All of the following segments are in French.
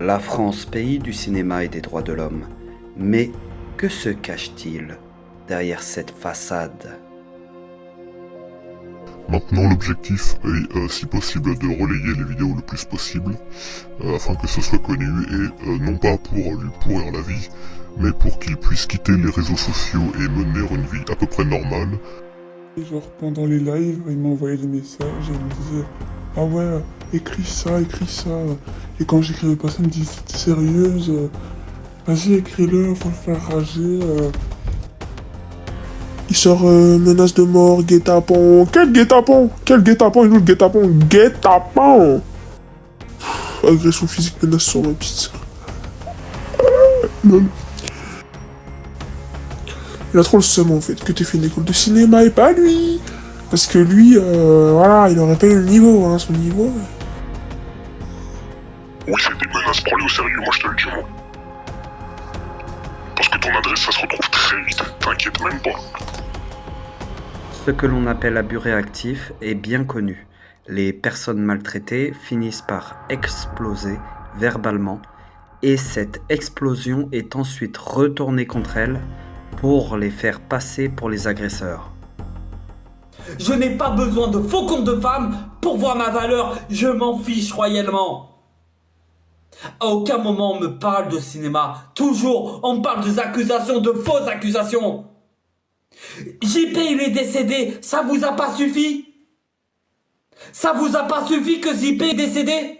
La France, pays du cinéma et des droits de l'homme. Mais que se cache-t-il derrière cette façade ? Maintenant, l'objectif est, si possible, de relayer les vidéos le plus possible, afin que ce soit connu, et non pas pour lui pourrir la vie, mais pour qu'il puisse quitter les réseaux sociaux et mener une vie à peu près normale. Et genre pendant les lives, il m'envoyait des messages et il me disait ah ouais, écris ça, écris ça. Et quand j'écrivais pas ça, il me disait t'es sérieuse, vas-y écris-le, faut le faire rager. Il sort menace de mort, guet-apens. Quel guet-apens? Quel guet-apens? Il est où le guet-apens? Guet-apens! Agression physique, menace sur ma petite sœur. Lol. Il a trop le seum en fait que t'aies fait une école de cinéma et pas lui. Parce que lui, voilà, il aurait pas eu le niveau, hein, son niveau. Oui, c'est des menaces, prends-les au sérieux, moi je te le dis, moi. Parce que ton adresse, ça se retrouve très vite, t'inquiète même pas. Ce que l'on appelle abus réactif est bien connu. Les personnes maltraitées finissent par exploser verbalement et cette explosion est ensuite retournée contre elles pour les faire passer pour les agresseurs. Je n'ai pas besoin de faux comptes de femmes pour voir ma valeur, je m'en fiche royalement. À aucun moment on me parle de cinéma, toujours on me parle des accusations, de fausses accusations. JP il est décédé, ça vous a pas suffi? Ça vous a pas suffi que JP est décédé?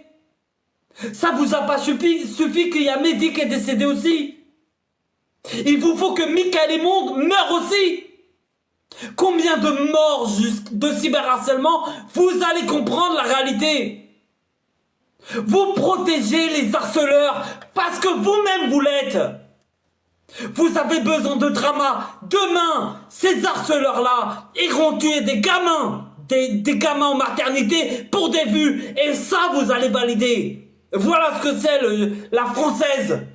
Ça vous a pas suffi qu'il y a Mehdi qui est décédé aussi? Il vous faut que Michael et Monde meurent aussi? Combien de morts de cyberharcèlement? Vous allez comprendre la réalité. Vous protégez les harceleurs parce que vous-même vous l'êtes. Vous avez besoin de drama. Demain, ces harceleurs-là iront tuer des gamins. Des gamins en maternité pour des vues. Et ça, vous allez valider. Voilà ce que c'est la française.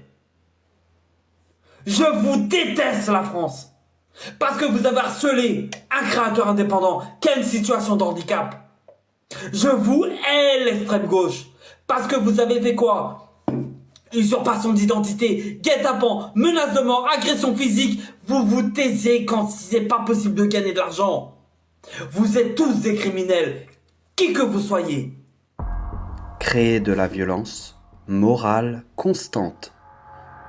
Je vous déteste la France. Parce que vous avez harcelé un créateur indépendant qui a une situation de handicap. Je vous hais l'extrême gauche. Parce que vous avez fait quoi? Usurpation d'identité, guet-apens, menace de mort, agression physique. Vous vous taisez quand c'est pas possible de gagner de l'argent. Vous êtes tous des criminels, qui que vous soyez. Créer de la violence morale constante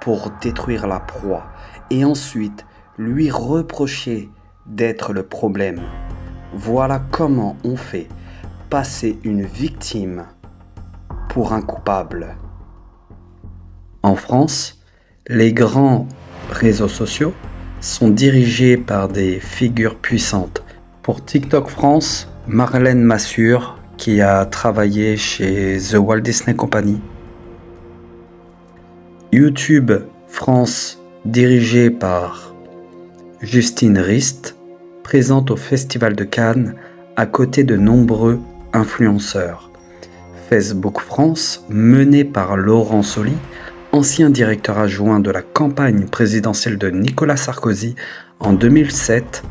pour détruire la proie et ensuite lui reprocher d'être le problème. Voilà comment on fait passer une victime pour un coupable. En France, les grands réseaux sociaux sont dirigés par des figures puissantes. Pour TikTok France, Marlène Massure, qui a travaillé chez The Walt Disney Company. YouTube France, dirigé par Justine Rist, présente au Festival de Cannes à côté de nombreux influenceurs. Facebook France, mené par Laurent Soli, ancien directeur adjoint de la campagne présidentielle de Nicolas Sarkozy en 2007,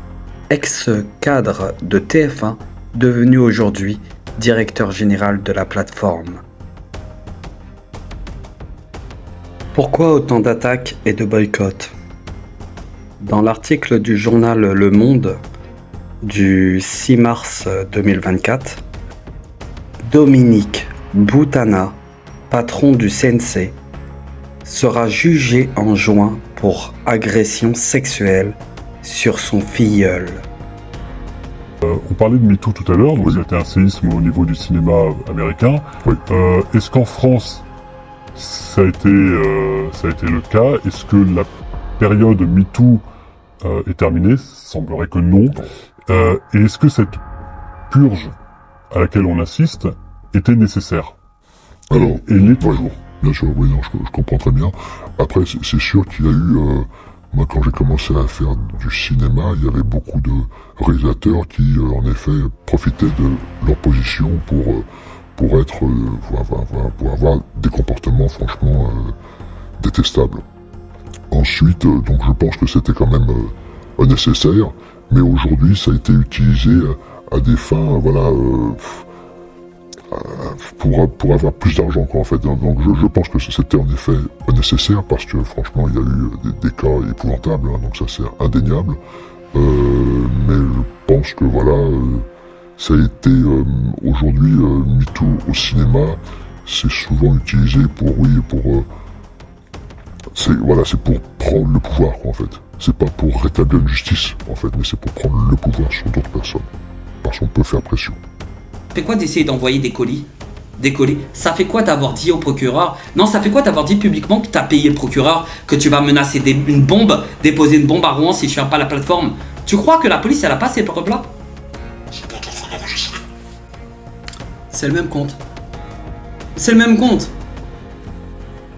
ex-cadre de TF1, devenu aujourd'hui directeur général de la plateforme. Pourquoi autant d'attaques et de boycotts ? Dans l'article du journal Le Monde du 6 mars 2024, Dominique Boutana, patron du CNC, sera jugé en juin pour agression sexuelle sur son filleul. On parlait de MeToo tout à l'heure, donc c'était un séisme au niveau du cinéma américain. Oui. Est-ce qu'en France, ça a été le cas? Est-ce que la période MeToo est terminée? Semblerait que non. Et est-ce que cette purge à laquelle on assiste était nécessaire? Alors, et l'est toujours. Bien sûr, oui, non, je comprends très bien. Après, c'est sûr qu'il y a eu... moi, quand j'ai commencé à faire du cinéma, il y avait beaucoup de réalisateurs qui, en effet, profitaient de leur position pour avoir des comportements franchement détestables. Ensuite, donc je pense que c'était quand même nécessaire, mais aujourd'hui, ça a été utilisé à des fins, pour avoir plus d'argent, quoi, en fait. Donc je pense que c'était en effet nécessaire, parce que franchement, il y a eu des cas épouvantables, hein, donc ça c'est indéniable. Mais je pense que voilà, ça a été aujourd'hui MeToo au cinéma, c'est souvent utilisé pour c'est pour prendre le pouvoir, quoi, en fait. C'est pas pour rétablir une justice, en fait, mais c'est pour prendre le pouvoir sur d'autres personnes, parce qu'on peut faire pression. Ça fait quoi d'essayer d'envoyer des colis? Ça fait quoi d'avoir dit au procureur? Non, ça fait quoi d'avoir dit publiquement que t'as payé le procureur, que tu vas menacer une bombe, déposer une bombe à Rouen si je ferme pas la plateforme? Tu crois que la police elle a pas ces preuves-là? C'est pas ton train d'enregistrer. C'est le même compte. C'est le même compte.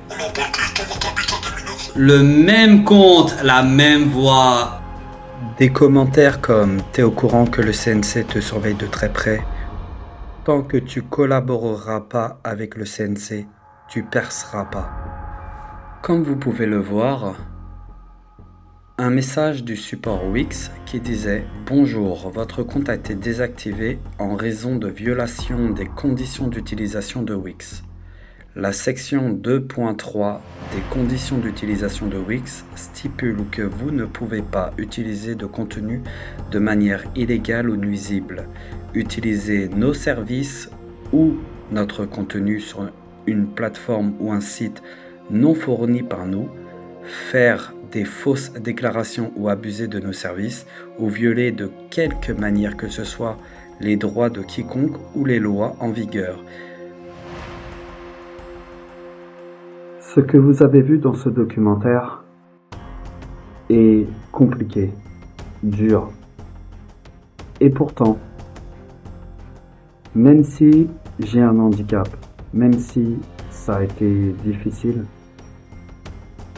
On en parle que ton compte habite à 2009. Le même compte, la même voix. Des commentaires comme « T'es au courant que le CNC te surveille de très près ?» Tant que tu collaboreras pas avec le CNC, tu perceras pas. Comme vous pouvez le voir, un message du support Wix qui disait « Bonjour, votre compte a été désactivé en raison de violation des conditions d'utilisation de Wix. » La section 2.3 des conditions d'utilisation de Wix stipule que vous ne pouvez pas utiliser de contenu de manière illégale ou nuisible, utiliser nos services ou notre contenu sur une plateforme ou un site non fourni par nous, faire des fausses déclarations ou abuser de nos services, ou violer de quelque manière que ce soit les droits de quiconque ou les lois en vigueur. Ce que vous avez vu dans ce documentaire est compliqué, dur. Et pourtant, même si j'ai un handicap, même si ça a été difficile,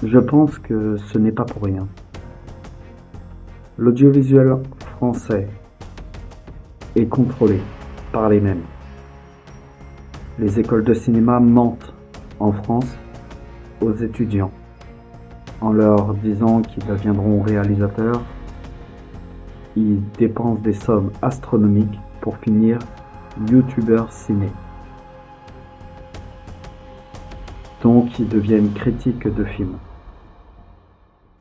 je pense que ce n'est pas pour rien. L'audiovisuel français est contrôlé par les mêmes. Les écoles de cinéma mentent en France aux étudiants en leur disant qu'ils deviendront réalisateurs. Ils dépensent des sommes astronomiques pour finir youtubeurs ciné. Donc ils deviennent critiques de films.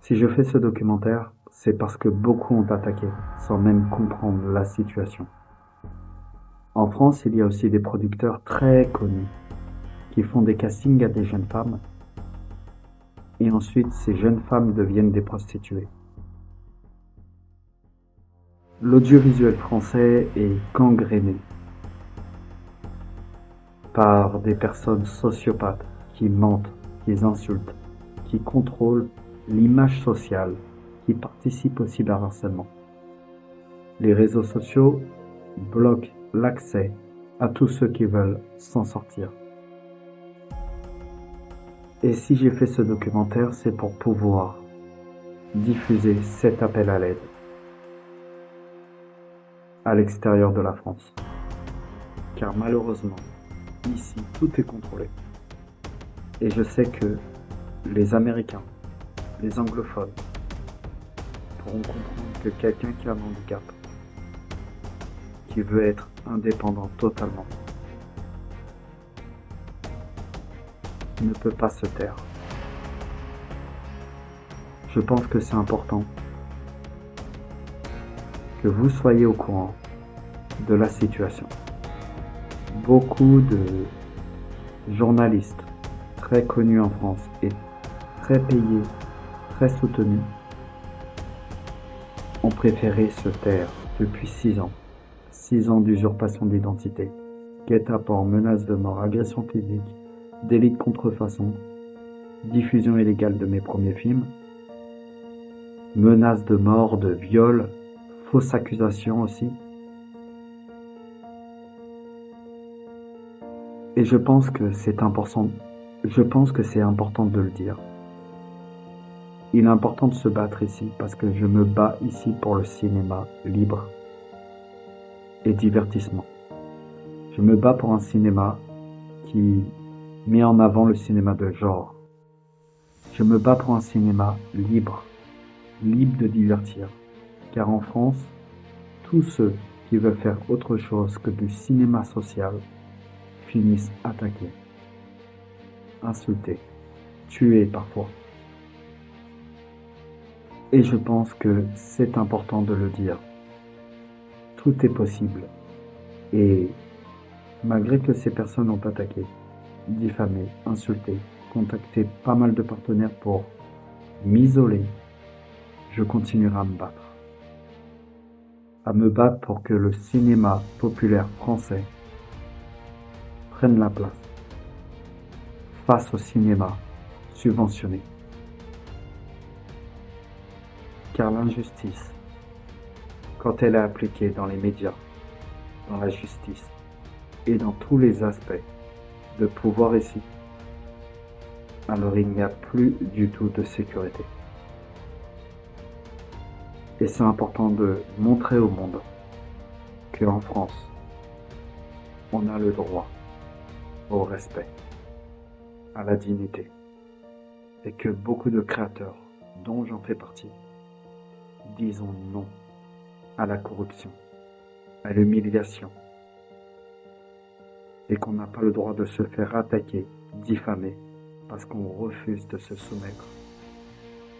Si je fais ce documentaire, c'est parce que beaucoup ont attaqué sans même comprendre la situation. En France, il y a aussi des producteurs très connus qui font des castings à des jeunes femmes et ensuite ces jeunes femmes deviennent des prostituées. L'audiovisuel français est gangréné par des personnes sociopathes qui mentent, qui insultent, qui contrôlent l'image sociale, qui participent au cyberharcèlement. Les réseaux sociaux bloquent l'accès à tous ceux qui veulent s'en sortir. Et si j'ai fait ce documentaire, c'est pour pouvoir diffuser cet appel à l'aide à l'extérieur de la France. Car malheureusement, ici, tout est contrôlé. Et je sais que les Américains, les anglophones, pourront comprendre que quelqu'un qui a un handicap, qui veut être indépendant totalement, ne peut pas se taire. Je pense que c'est important que vous soyez au courant de la situation. Beaucoup de journalistes très connus en France et très payés, très soutenus, ont préféré se taire depuis 6 ans. 6 ans d'usurpation d'identité, guet-apens, menaces de mort, agression physique, délit de contrefaçon, diffusion illégale de mes premiers films, menaces de mort, de viol, fausses accusations aussi. Et je pense que c'est important de le dire. Il est important de se battre ici parce que je me bats ici pour le cinéma libre et divertissement. Je me bats pour un cinéma qui met en avant le cinéma de genre. Je me bats pour un cinéma libre de divertir. Car en France, tous ceux qui veulent faire autre chose que du cinéma social finissent attaqués, insultés, tués parfois. Et je pense que c'est important de le dire. Tout est possible. Et malgré que ces personnes ont attaqué, diffamé, insulté, contacté pas mal de partenaires pour m'isoler, je continuerai à me battre. À me battre pour que le cinéma populaire français prenne la place face au cinéma subventionné. Car l'injustice, quand elle est appliquée dans les médias, dans la justice et dans tous les aspects de pouvoir ici, alors il n'y a plus du tout de sécurité. Et c'est important de montrer au monde qu'en France, on a le droit au respect, à la dignité, et que beaucoup de créateurs, dont j'en fais partie, disons non à la corruption, à l'humiliation, et qu'on n'a pas le droit de se faire attaquer, diffamer, parce qu'on refuse de se soumettre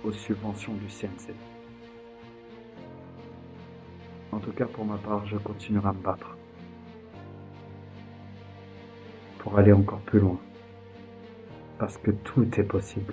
aux subventions du CNC. En tout cas, pour ma part, je continuerai à me battre pour aller encore plus loin, parce que tout est possible.